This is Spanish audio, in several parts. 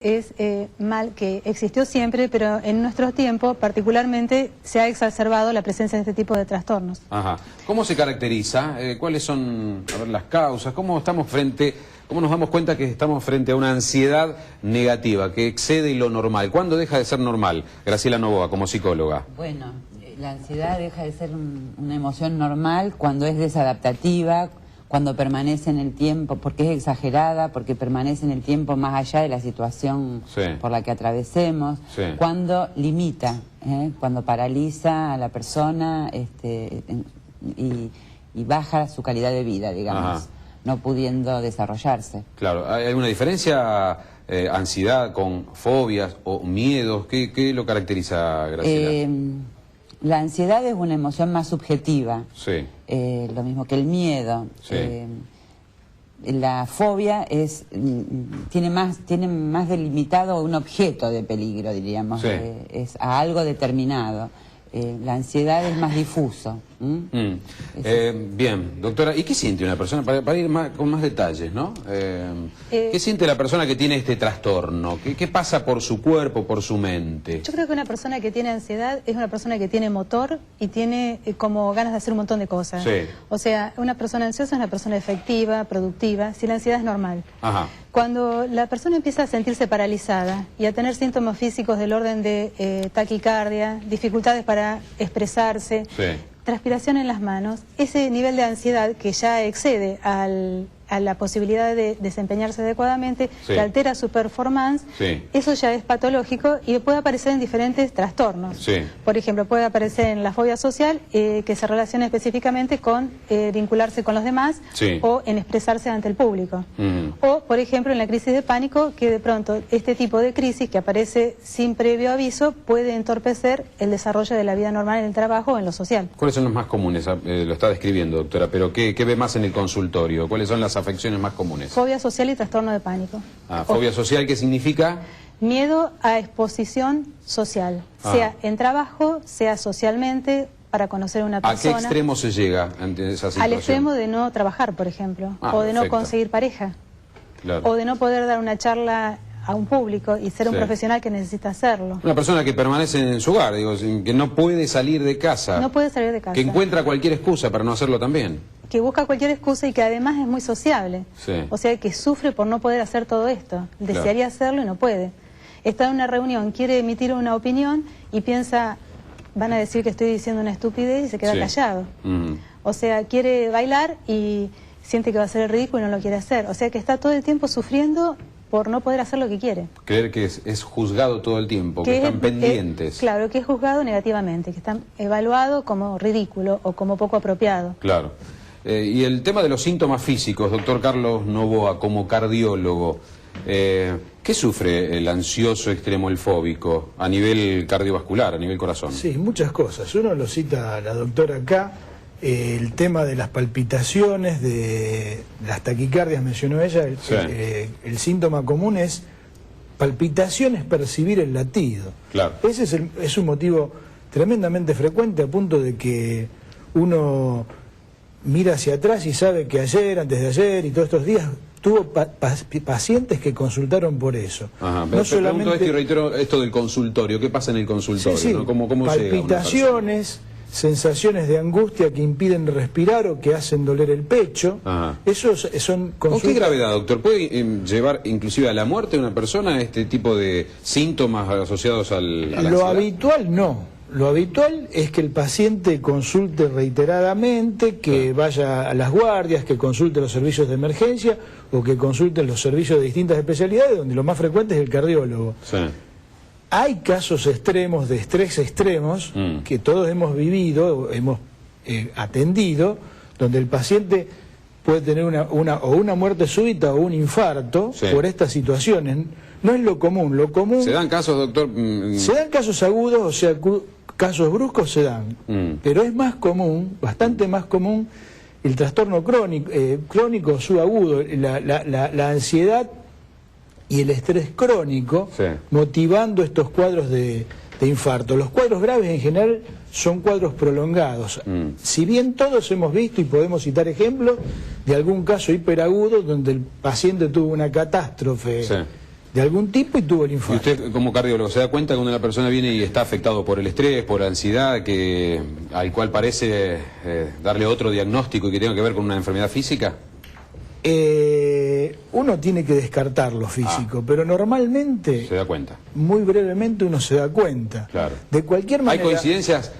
Es mal que existió siempre, pero en nuestros tiempos particularmente se ha exacerbado la presencia de este tipo de trastornos. Ajá. ¿Cómo se caracteriza? ¿Cuáles son las causas? ¿Cómo nos damos cuenta que estamos frente a una ansiedad negativa que excede lo normal? ¿Cuándo deja de ser normal? Graciela Novoa, como psicóloga. Bueno, la ansiedad deja de ser una emoción normal cuando es desadaptativa, cuando permanece en el tiempo, porque es exagerada, porque permanece en el tiempo más allá de la situación por la que atravesemos, cuando limita, cuando paraliza a la persona y baja su calidad de vida, digamos, no pudiendo desarrollarse. Claro, ¿hay una diferencia ansiedad con fobias o miedos? ¿Qué lo caracteriza, Graciela? La ansiedad es una emoción más subjetiva, sí. Lo mismo que el miedo. Sí. La fobia tiene más delimitado un objeto de peligro, diríamos, sí. Es a algo determinado. La ansiedad es más difuso. Bien, doctora, ¿y qué siente una persona? Para ir con más detalles, ¿no? ¿Qué siente la persona que tiene este trastorno? ¿Qué pasa por su cuerpo, por su mente? Yo creo que una persona que tiene ansiedad es una persona que tiene motor y tiene como ganas de hacer un montón de cosas. Sí. O sea, una persona ansiosa es una persona efectiva, productiva, si la ansiedad es normal. Ajá. Cuando la persona empieza a sentirse paralizada y a tener síntomas físicos del orden de taquicardia, dificultades para expresarse, transpiración en las manos, ese nivel de ansiedad que ya excede a la posibilidad de desempeñarse adecuadamente, que altera su performance, eso ya es patológico y puede aparecer en diferentes trastornos. Por ejemplo, puede aparecer en la fobia social, que se relaciona específicamente con vincularse con los demás o en expresarse ante el público. O, por ejemplo, en la crisis de pánico, que de pronto este tipo de crisis que aparece sin previo aviso puede entorpecer el desarrollo de la vida normal en el trabajo o en lo social. ¿Cuáles son los más comunes? Lo está describiendo, doctora, pero ¿qué ve más en el consultorio? ¿Cuáles son las afecciones más comunes? Fobia social y trastorno de pánico. ¿Fobia social qué significa? Miedo a exposición social, sea en trabajo, sea socialmente, para conocer a una persona. ¿A qué extremo se llega ante esa situación? Al extremo de no trabajar, por ejemplo, o de no conseguir pareja, o de no poder dar una charla a un público y ser un profesional que necesita hacerlo. Una persona que permanece en su hogar, digo, que no puede salir de casa. No puede salir de casa. Que encuentra cualquier excusa para no hacerlo también. Que busca cualquier excusa y que además es muy sociable. O sea, que sufre por no poder hacer todo esto. Desearía hacerlo y no puede. Está en una reunión, quiere emitir una opinión y piensa, van a decir que estoy diciendo una estupidez y se queda callado. O sea, quiere bailar y siente que va a hacer el ridículo y no lo quiere hacer. O sea, que está todo el tiempo sufriendo por no poder hacer lo que quiere. Creer que es juzgado todo el tiempo, que están pendientes. Claro, que es juzgado negativamente, que está evaluado como ridículo o como poco apropiado. Claro. Y el tema de los síntomas físicos, doctor Carlos Novoa, como cardiólogo, ¿qué sufre el ansioso extremo, el fóbico, a nivel cardiovascular, a nivel corazón? Sí, muchas cosas. Uno lo cita la doctora acá, el tema de las palpitaciones, de las taquicardias, mencionó ella, el síntoma común es palpitaciones, percibir el latido. Claro. Ese es un motivo tremendamente frecuente, a punto de que uno mira hacia atrás y sabe que ayer, antes de ayer y todos estos días tuvo pacientes que consultaron por eso. No solamente esto y reitero esto del consultorio. ¿Qué pasa en el consultorio? ¿No? ¿Cómo palpitaciones, sensaciones de angustia que impiden respirar o que hacen doler el pecho. Esos son consultas. ¿Con qué gravedad, doctor? ¿Puede llevar inclusive a la muerte de una persona este tipo de síntomas asociados a la ansiedad? Lo habitual no. Lo habitual es que el paciente consulte reiteradamente, que vaya a las guardias, que consulte los servicios de emergencia o que consulte los servicios de distintas especialidades, donde lo más frecuente es el cardiólogo. Hay casos extremos, de estrés extremos, que todos hemos vivido, hemos atendido, donde el paciente puede tener una muerte súbita o un infarto por estas situaciones. No es lo común. Lo común... ¿Se dan casos, doctor? Se dan casos agudos, o sea, casos bruscos se dan. Pero es más común, bastante más común, el trastorno crónico subagudo, la ansiedad y el estrés crónico, motivando estos cuadros de infarto. Los cuadros graves en general son cuadros prolongados. Si bien todos hemos visto y podemos citar ejemplos de algún caso hiperagudo donde el paciente tuvo una catástrofe de algún tipo y tuvo el ¿Y infarto. usted como cardiólogo se da cuenta cuando una persona viene y está afectado por el estrés, por la ansiedad, al cual parece darle otro diagnóstico y que tenga que ver con una enfermedad física? Uno tiene que descartar lo físico, pero normalmente, Se da cuenta. muy brevemente uno se da cuenta. Claro. De cualquier manera... ¿Hay coincidencias,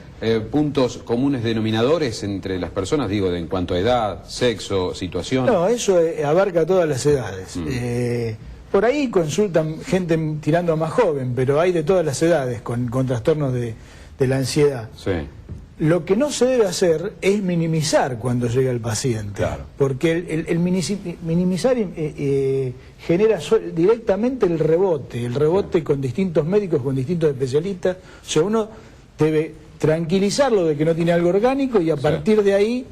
puntos comunes denominadores entre las personas, digo, en cuanto a edad, sexo, situación? No, eso abarca todas las edades. Por ahí consultan gente tirando a más joven, pero hay de todas las edades con trastornos de la ansiedad. Sí. Lo que no se debe hacer es minimizar cuando llega el paciente, Claro. porque el minimizar genera directamente el rebote con distintos médicos, con distintos especialistas. O sea, uno debe tranquilizarlo de que no tiene algo orgánico y a partir de ahí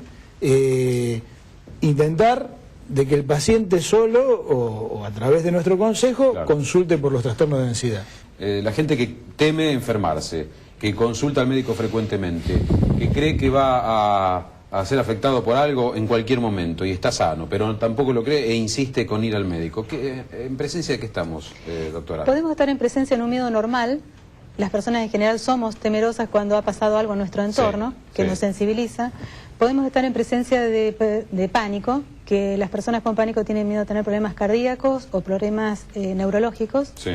intentar de que el paciente solo o a través de nuestro consejo consulte por los trastornos de ansiedad. La gente que teme enfermarse, que consulta al médico frecuentemente, que cree que va a ser afectado por algo en cualquier momento y está sano, pero tampoco lo cree e insiste con ir al médico. ¿En presencia de qué estamos, doctora? Podemos estar en presencia de un miedo normal. Las personas en general somos temerosas cuando ha pasado algo en nuestro entorno, que nos sensibiliza. Podemos estar en presencia de pánico, que las personas con pánico tienen miedo a tener problemas cardíacos o problemas neurológicos. Sí.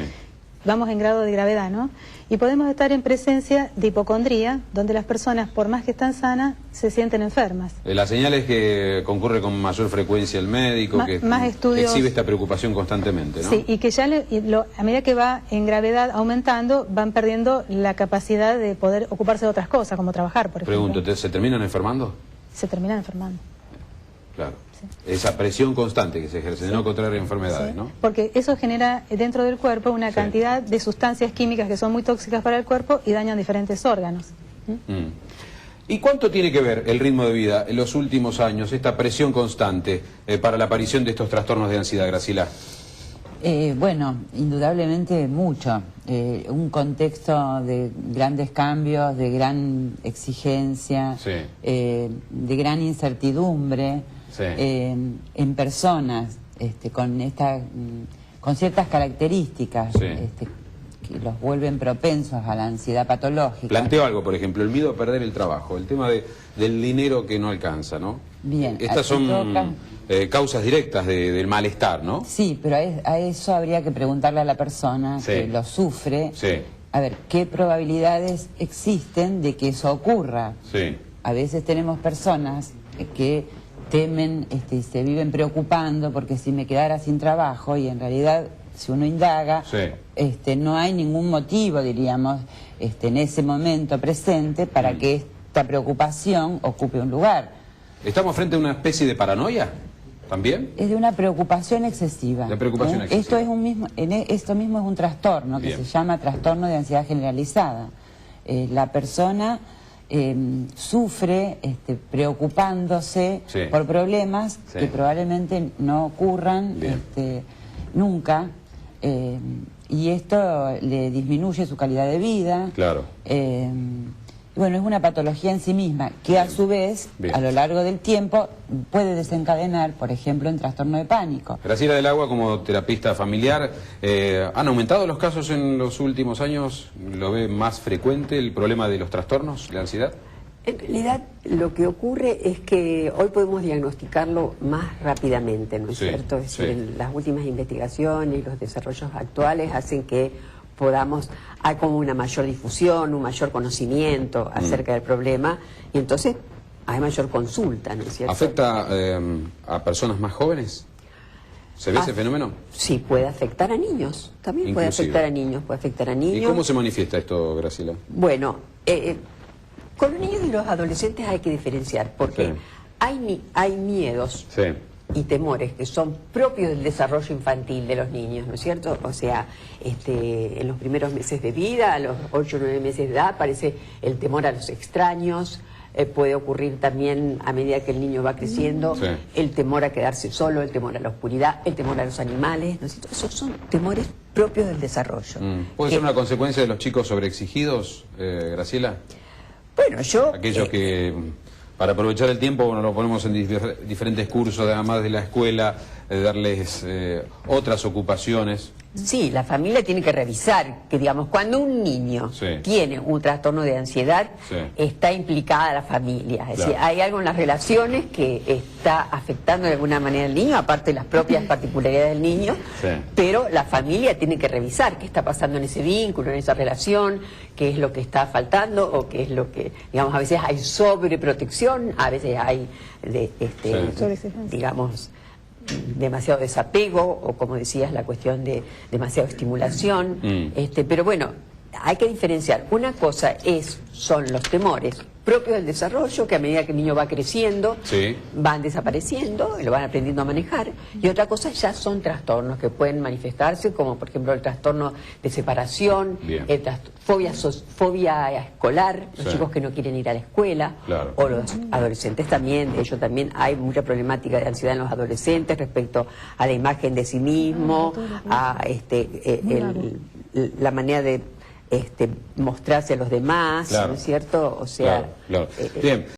Vamos en grado de gravedad, ¿no? Y podemos estar en presencia de hipocondría, donde las personas, por más que están sanas, se sienten enfermas. La señal es que concurre con mayor frecuencia el médico, que más estudios, exhibe esta preocupación constantemente, ¿no? Sí, y que ya a medida que va en gravedad aumentando, van perdiendo la capacidad de poder ocuparse de otras cosas, como trabajar, por ejemplo. Pregunto, ¿se terminan enfermando? Se terminan enfermando. Claro. Esa presión constante que se ejerce de no contraer enfermedades, ¿no? Porque eso genera dentro del cuerpo una cantidad de sustancias químicas que son muy tóxicas para el cuerpo y dañan diferentes órganos. ¿Y cuánto tiene que ver el ritmo de vida en los últimos años, esta presión constante para la aparición de estos trastornos de ansiedad, Graciela? Bueno, indudablemente mucho. Un contexto de grandes cambios, de gran exigencia, de gran incertidumbre. Sí. En personas con ciertas características que los vuelven propensos a la ansiedad patológica. Planteo algo, por ejemplo, el miedo a perder el trabajo, el tema del dinero que no alcanza, ¿no? Bien. Estas son causas directas del malestar, ¿no? Sí, pero a eso habría que preguntarle a la persona que lo sufre, a ver, ¿qué probabilidades existen de que eso ocurra? Sí. A veces tenemos personas que temen y se viven preocupando porque si me quedara sin trabajo, y en realidad si uno indaga, no hay ningún motivo, diríamos, en ese momento presente para que esta preocupación ocupe un lugar. ¿Estamos frente a una especie de paranoia también? Es de una preocupación excesiva. De preocupación excesiva. Esto mismo es un trastorno que se llama trastorno de ansiedad generalizada. La persona sufre preocupándose por problemas que probablemente no ocurran nunca, y esto le disminuye su calidad de vida. Claro. Bueno, es una patología en sí misma que a su vez, a lo largo del tiempo, puede desencadenar, por ejemplo, en trastorno de pánico. Graciela del Agua, como terapista familiar, ¿han aumentado los casos en los últimos años? ¿Lo ve más frecuente el problema de los trastornos, la ansiedad? En realidad, lo que ocurre es que hoy podemos diagnosticarlo más rápidamente, ¿no es cierto? Es decir, las últimas investigaciones y los desarrollos actuales hacen que hay como una mayor difusión, un mayor conocimiento acerca del problema, y entonces hay mayor consulta, ¿no es cierto? ¿Afecta a personas más jóvenes? ¿Se ve ese fenómeno? Sí, puede afectar a niños, también puede afectar a niños, ¿Y cómo se manifiesta esto, Graciela? Bueno, con los niños y los adolescentes hay que diferenciar, porque hay miedos y temores que son propios del desarrollo infantil de los niños, ¿no es cierto? O sea, en los primeros meses de vida, a los 8 o 9 meses de edad, aparece el temor a los extraños. Puede ocurrir también a medida que el niño va creciendo, el temor a quedarse solo, el temor a la oscuridad, el temor a los animales, ¿no es cierto? Esos son temores propios del desarrollo. ¿Puede ser una consecuencia de los chicos sobreexigidos, Graciela? Bueno, aquellos que, para aprovechar el tiempo, bueno, lo ponemos en diferentes cursos, además de la escuela, darles otras ocupaciones. Sí, la familia tiene que revisar que, digamos, cuando un niño tiene un trastorno de ansiedad, está implicada la familia. Es decir, hay algo en las relaciones que está afectando de alguna manera al niño, aparte de las propias particularidades del niño, pero la familia tiene que revisar qué está pasando en ese vínculo, en esa relación, qué es lo que está faltando o qué es lo que, digamos, a veces hay sobreprotección, a veces hay, digamos, demasiado desapego o, como decías, la cuestión de demasiada estimulación. Pero bueno, hay que diferenciar. Una cosa son los temores propios del desarrollo, que a medida que el niño va creciendo, van desapareciendo, lo van aprendiendo a manejar, y otra cosa ya son trastornos que pueden manifestarse, como por ejemplo el trastorno de separación, fobia escolar, los chicos que no quieren ir a la escuela, o los adolescentes también. De hecho, también hay mucha problemática de ansiedad en los adolescentes respecto a la imagen de sí mismo, a la manera de mostrarse a los demás, ¿no es cierto? O sea, Bien.